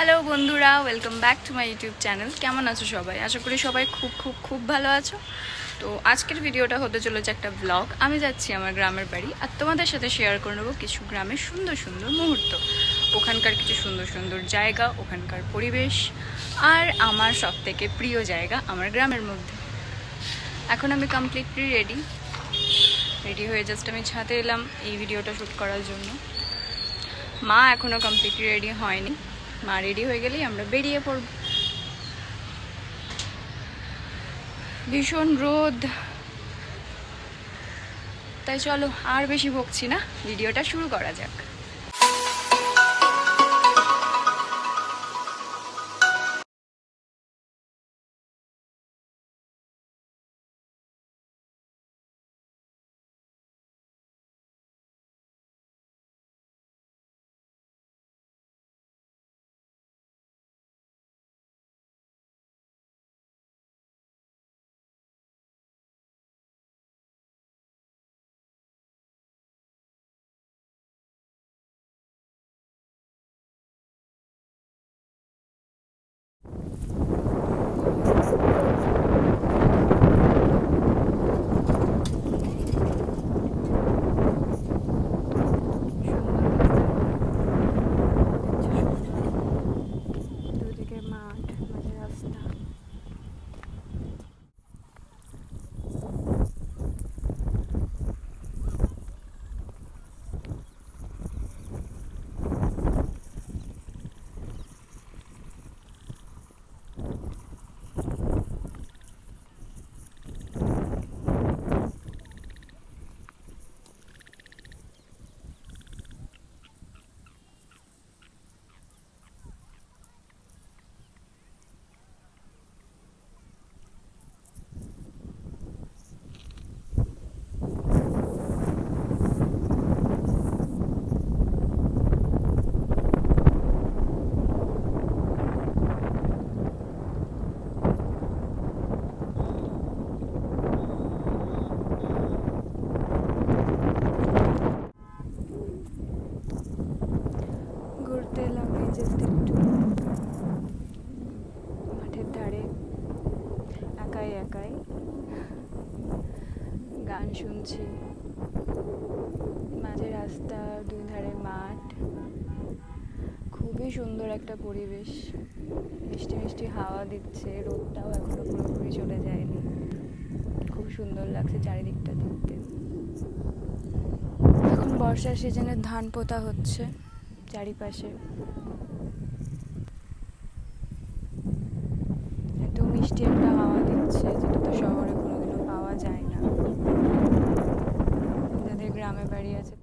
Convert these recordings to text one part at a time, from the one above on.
Hello বন্ধুরা, welcome back to my YouTube channel. কেমন আছো সবাই? আশা করি সবাই খুব খুব খুব ভালো আছো। তো আজকের ভিডিওটা হতে চলেছে একটা ব্লগ। আমি যাচ্ছি আমার গ্রামের বাড়ি, আর তোমাদের সাথে শেয়ার করে নেবো কিছু গ্রামের সুন্দর সুন্দর মুহূর্ত, ওখানকার কিছু সুন্দর সুন্দর জায়গা, ওখানকার পরিবেশ, আর আমার সবথেকে প্রিয় জায়গা আমার গ্রামের মধ্যে। এখন আমি কমপ্লিটলি রেডি হয়ে জাস্ট আমি ছাদে এলাম এই ভিডিওটা শ্যুট করার জন্য। মা এখনও কমপ্লিটলি রেডি হয়নি, মা রেডি হয়ে গেলেই আমরা বেরিয়ে পড়ব। ভীষণ রোদ, তাই চলো আর বেশি বকছি না, ভিডিওটা শুরু করা যাক। ঘুরতে এলাম এই জাস্ট একটু মাঠের ধারে, একাই একাই গান শুনছি। মাঝে রাস্তা, দুই ধারে মাঠ, খুবই সুন্দর একটা পরিবেশ। মিষ্টি মিষ্টি হাওয়া দিচ্ছে, রোদটাও এখনো পুরোপুরি চলে যায়নি। খুব সুন্দর লাগছে চারিদিকটা দেখতে। এখন বর্ষার সিজনে ধান পোতা হচ্ছে চারিপাশে। এত মিষ্টি একটা হাওয়া দিচ্ছে, যেটা তো শহরে কোনোদিনও পাওয়া যায় না। যাদের গ্রামে বাড়ি আছে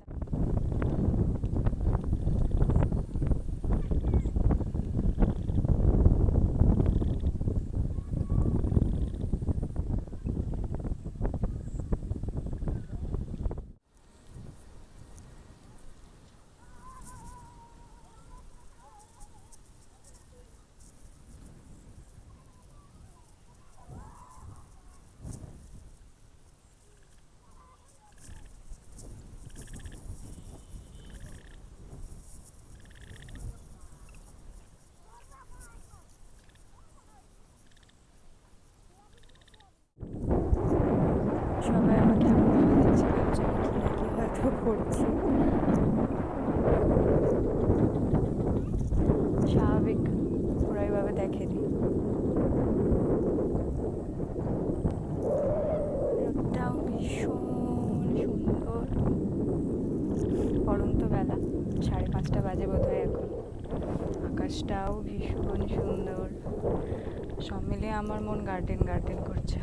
সবাই আমাকে এমনভাবে দেখছে, ভাবছে আমি কি না কি হয়তো করছি। স্বাভাবিক, ওরা এইভাবে দেখেনি। রোদটাও ভীষণ সুন্দর। পড়ন্ত বেলা, 5:30 বাজে বোধহয় এখন। আকাশটাও ভীষণ সুন্দর। সব মিলিয়ে আমার মন গার্ডেন গার্ডেন করছে।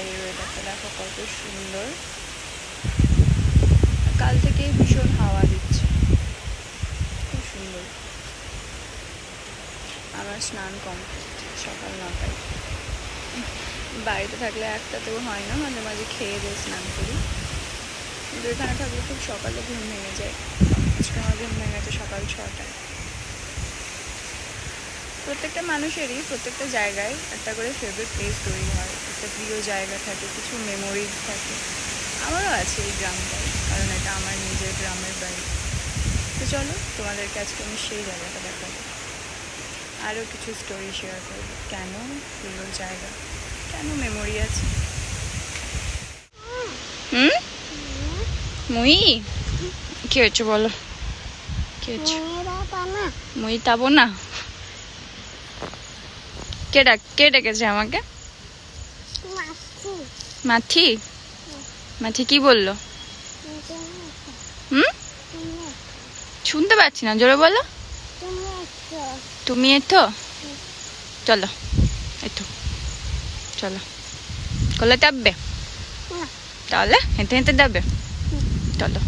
বাইরের ওয়েদারটা দেখো কত সুন্দর। কাল থেকেই ভীষণ হাওয়া দিচ্ছে, খুব সুন্দর। আমার স্নান কমপ্লিট সকাল 9টায়। বাড়িতে থাকলে একটাতেও হয় না, মাঝে মাঝে খেয়ে দিয়ে স্নান করি, কিন্তু এখানে থাকলে খুব সকালে ঘুম ভেঙে যায়। আজকে আমার ঘুম ভেঙেছে সকাল 6টায়। প্রত্যেকটা মানুষেরই প্রত্যেকটা জায়গায় একটা করে ফেভারিট প্লেস তৈরি হয়, একটা প্রিয় জায়গা থাকে, কিছু মেমোরিজ থাকে। আমারও আছে এই গ্রামটাই, কারণ এটা আমার নিজের গ্রামের বাড়ি। তো চলো তোমাদেরকে আজকে আমি সেই জায়গাটা দেখাবো, আরও কিছু স্টোরি শেয়ার করবো, কেন প্রিয় জায়গা, কেন মেমোরি আছে। মুই কি হচ্ছে বলো, কি হচ্ছে? মুই তাবো না? কে ডেকেছে আমাকে? মাথি? মাথি কি বললো? শুনতে পাচ্ছি না, জোরে বলো। তুমি এতো? চলো এতো, চলো। কোলে চাপবে? তাহলে হেঁটে হেঁটে যাবে? চলো।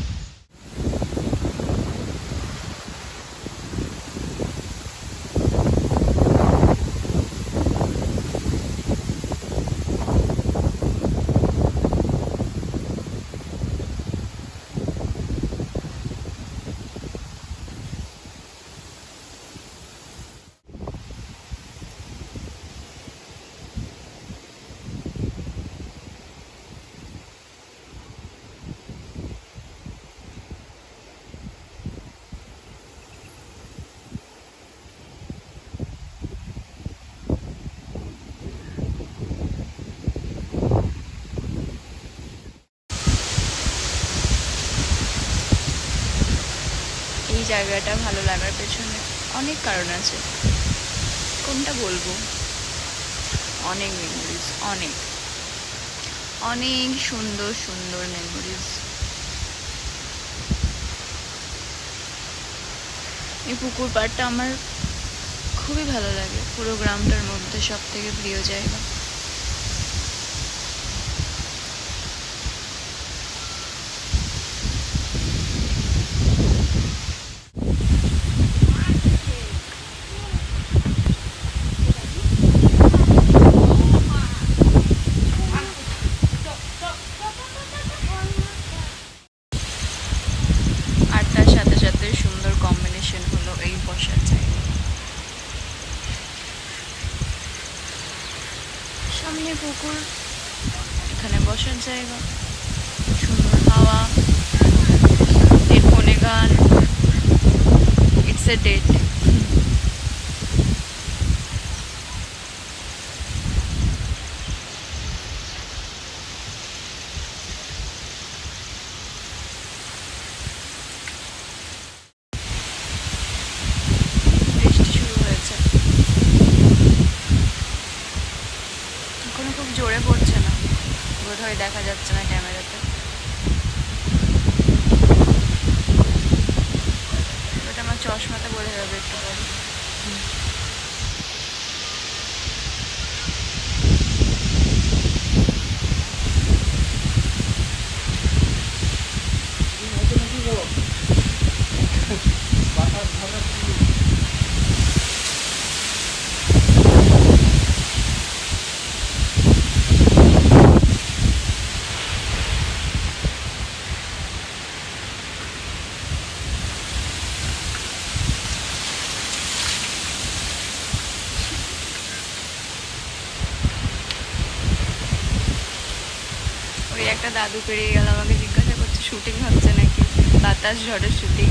এই জায়গাটা ভালো লাগার পেছনে অনেক কারণ আছে, কোনটা বলবো। অনেক মেমোরিজ, অনেক অনেক সুন্দর সুন্দর মেমোরিজ। এই পুকুর পাড়টা আমার খুবই ভালো লাগে, পুরো গ্রামটার মধ্যে সব থেকে প্রিয় জায়গা। আর তার সাথে সাথে সুন্দর কম্বিনেশন হলো এই বসার জায়গা। সামনে পুকুর, এখানে বসার জায়গা, সুন্দর হাওয়া, হেডফোনে গান, ইটস এ ডেট। বৃষ্টি শুরু হয়েছে, এখনো খুব জোরে পড়ছে না, বোধহয় দেখা যাচ্ছে না ক্যামেরাতে। ওটা আমার চশমাতে বোঝা যাবে একটু পরে। ওই একটা দাদু পেরিয়ে গেল, আমাকে জিজ্ঞাসা করছে শুটিং হচ্ছে নাকি, বাতাস ঝড়ের শুটিং।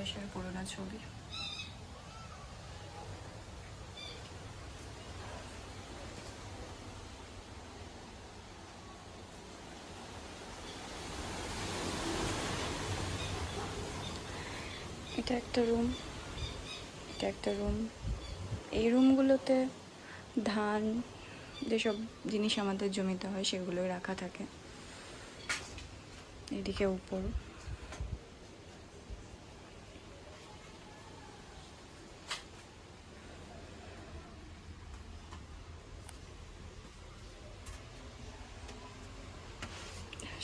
বয়সের পুরোনো ছবি। এটা একটা রুম, এটা একটা রুম। এই রুমগুলোতে ধান, যেসব জিনিস আমাদের জমিতে হয় সেগুলোই রাখা থাকে। এদিকে উপর,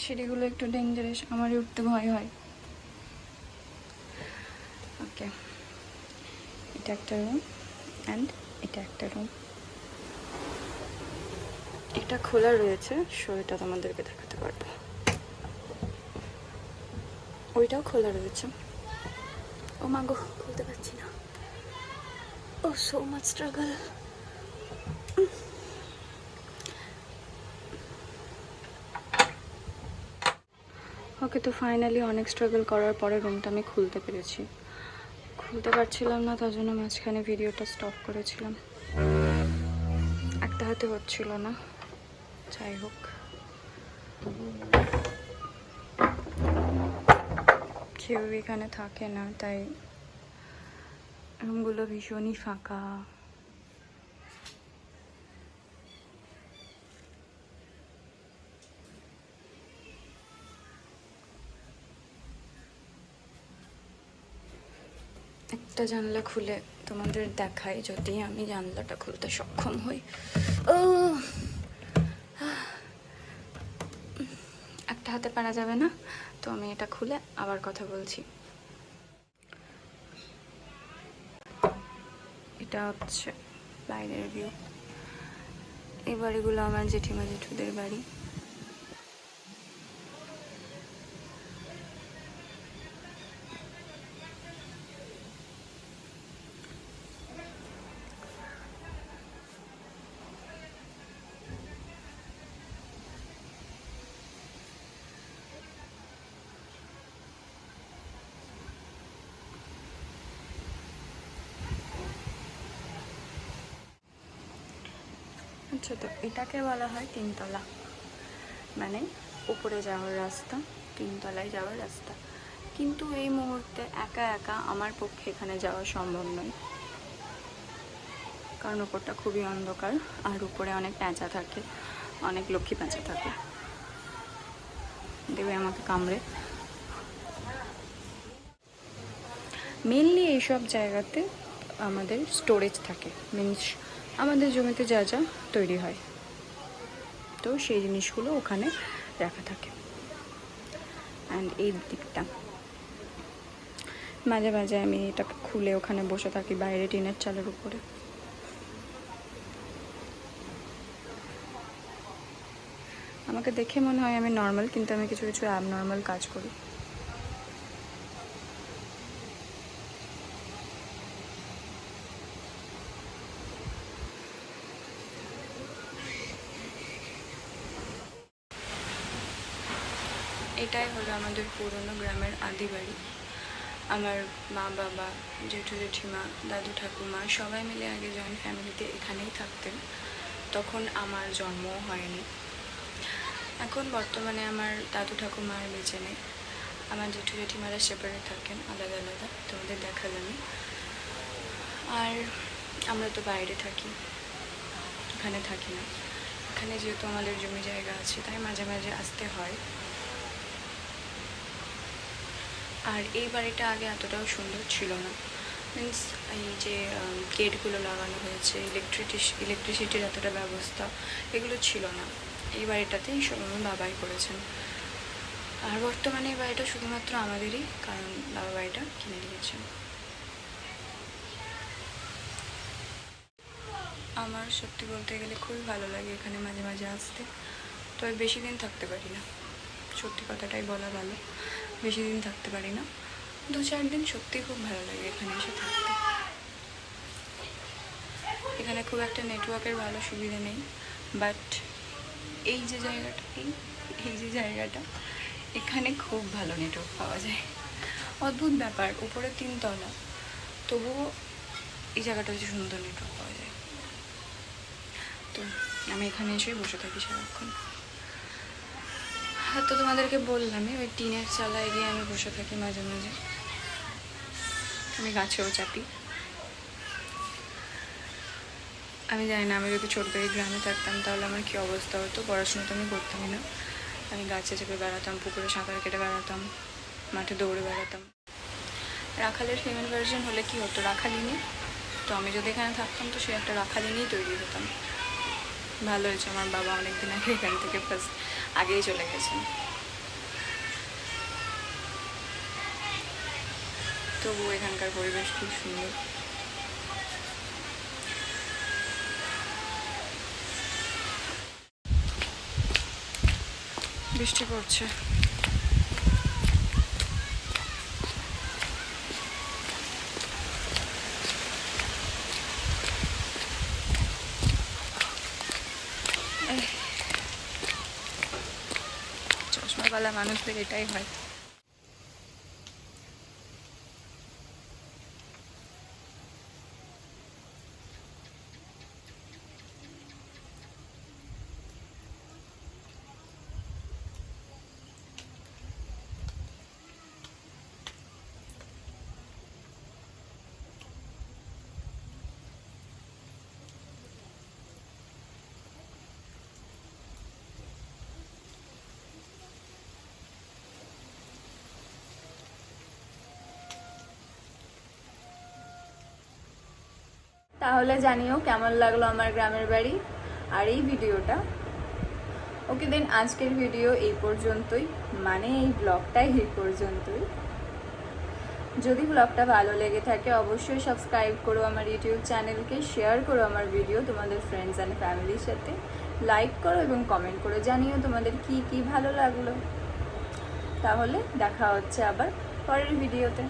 সিঁড়িগুলো একটু ডেঞ্জারাস, আমারই উঠতে ভয় হয়। ওকে, এটা একটা রুম অ্যান্ড এটা একটা রুম। এটা খোলা রয়েছে, সো এটা তোমাদেরকে দেখাতে পারবো। ওইটাও খোলা রয়েছে। ও মা গো, খুলতে পারছি না। ও সো মাচ স্ট্রাগল। ওকে, তো ফাইনালি অনেক স্ট্রাগল করার পরে রুমটা আমি খুলতে পেরেছি। খুলতে পারছিলাম না, তার জন্য মাঝখানে ভিডিওটা স্টপ করেছিলাম। একটা হাতে হচ্ছিল না, যাই হোক। কেউ এখানে থাকে না, তাই রুমগুলো ভীষণই ফাঁকা। একটা জানলা খুলে তোমাদের দেখাই, যদি আমি জানলাটা খুলতে সক্ষম হই। ও, একটা হাতে পারা যাবে না, তো আমি এটা খুলে আবার কথা বলছি। এটা হচ্ছে বাইরের ভিউ। এই বাড়িগুলো আমার জেঠিমা জেঠুদের বাড়ি। আচ্ছা, তো এটাকে বলা হয় তিনতলা, মানে উপরে যাওয়ার রাস্তা, তিনতলায় যাওয়ার রাস্তা। কিন্তু এই মুহূর্তে একা একা আমার পক্ষে এখানে যাওয়া সম্ভব নয়, কারণ উপরটা খুবই অন্ধকার আর উপরে অনেক প্যাঁচা থাকে, অনেক লক্ষ্মী প্যাঁচা থাকে, দেবে আমাকে কামড়ে। মেনলি এইসব জায়গাতে আমাদের স্টোরেজ থাকে, মিনস আমাদের জমিতে যা যা তৈরি হয়, তো সেই জিনিসগুলো ওখানে রাখা থাকে। অ্যান্ড এই দিকটা মাঝে মাঝে আমি এটা খুলে ওখানে বসে থাকি বাইরে টিনের চালের উপরে। আমাকে দেখে মনে হয় আমি নর্মাল, কিন্তু আমি কিছু কিছু অ্যাবনর্মাল কাজ করি। এটাই হলো আমাদের পুরনো গ্রামের আদি বাড়ি। আমার মা বাবা, জেঠু জেঠিমা, দাদু ঠাকুমা সবাই মিলে আগে জয়েন্ট ফ্যামিলিতে এখানেই থাকতেন। তখন আমার জন্মও হয়নি। এখন বর্তমানে আমার দাদু ঠাকুমা আর বেঁচে নেই। আমার জেঠু জেঠিমারা সেপারেট থাকেন, আলাদা আলাদা, তোমাদের দেখালামই। আর আমরা তো বাইরে থাকি, এখানে থাকি না। এখানে যেহেতু আমাদের জমি জায়গা আছে, তাই মাঝে মাঝে আসতে হয়। আর এই বাড়িটা আগে এতটাও সুন্দর ছিল না, মিন্স এই যে গেটগুলো লাগানো হয়েছে, ইলেকট্রিসিটির এতটা ব্যবস্থা এগুলো ছিল না। এই বাড়িটাতেই সব আমার বাবাই করেছেন। আর বর্তমানে এই বাড়িটা শুধুমাত্র আমাদেরই, কারণ বাবা বাড়িটা কিনে নিয়েছেন। আমার সত্যি বলতে গেলে খুবই ভালো লাগে এখানে মাঝে মাঝে আসতে, তবে বেশি দিন থাকতে পারি না, সত্যি কথাটাই বলা ভালো। বেশি দিন থাকতে পারি না, 2-4 দিন সত্যিই খুব ভালো লাগে এখানে এসে থাকতে। এখানে খুব একটা নেটওয়ার্কের ভালো সুবিধা নেই, বাট এই যে জায়গাটা, এই যে জায়গাটা, এখানে খুব ভালো নেটওয়ার্ক পাওয়া যায়। অদ্ভুত ব্যাপার, উপরে 3 তলা, তবুও এই জায়গাটা হচ্ছে সুন্দর নেটওয়ার্ক পাওয়া যায়। তো আমি এখানে এসেই বসে থাকি সারাক্ষণ। হ্যাঁ, তো তোমাদেরকে বললামই, ওই টিনের চালায় গিয়ে আমি বসে থাকি মাঝে মাঝে। আমি গাছেও চাপি। আমি জানি না, আমি যদি ছোট থেকে গ্রামে থাকতাম তাহলে আমার কী অবস্থা হতো। পড়াশোনা তো আমি করতামই না, আমি গাছে চেপে বেড়াতাম, পুকুরে সাঁতার কেটে বেড়াতাম, মাঠে দৌড়ে বেড়াতাম। রাখালের ফিমেল ভার্সন হলে কি হতো, রাখালিনী। তো আমি যদি এখানে থাকতাম তো সে একটা রাখালিনীই তৈরি হতাম। ভালো হয়েছে আমার বাবা অনেকদিন আগে এখান থেকে আগেই চলে গেছেন। তবু এখানকার পরিবেশ খুব সুন্দর। বৃষ্টি পড়ছে। চশমাওয়ালা মানুষদের এটাই হয়। তাহলে জানিও কেমন লাগলো আমার গ্রামের বাড়ি আর এই ভিডিওটা। ওকে দেন, আজকের ভিডিও এই পর্যন্তই, মানে এই ব্লগটাই এই পর্যন্তই। যদি ব্লগটা ভালো লেগে থাকে অবশ্যই সাবস্ক্রাইব করো আমার ইউটিউব চ্যানেলকে, শেয়ার করো আমার ভিডিও তোমাদের ফ্রেন্ডস অ্যান্ড ফ্যামিলির সাথে, লাইক করো এবং কমেন্ট করে জানিও তোমাদের কি কি ভালো লাগলো। তাহলে দেখা হচ্ছে আবার পরের ভিডিওতে।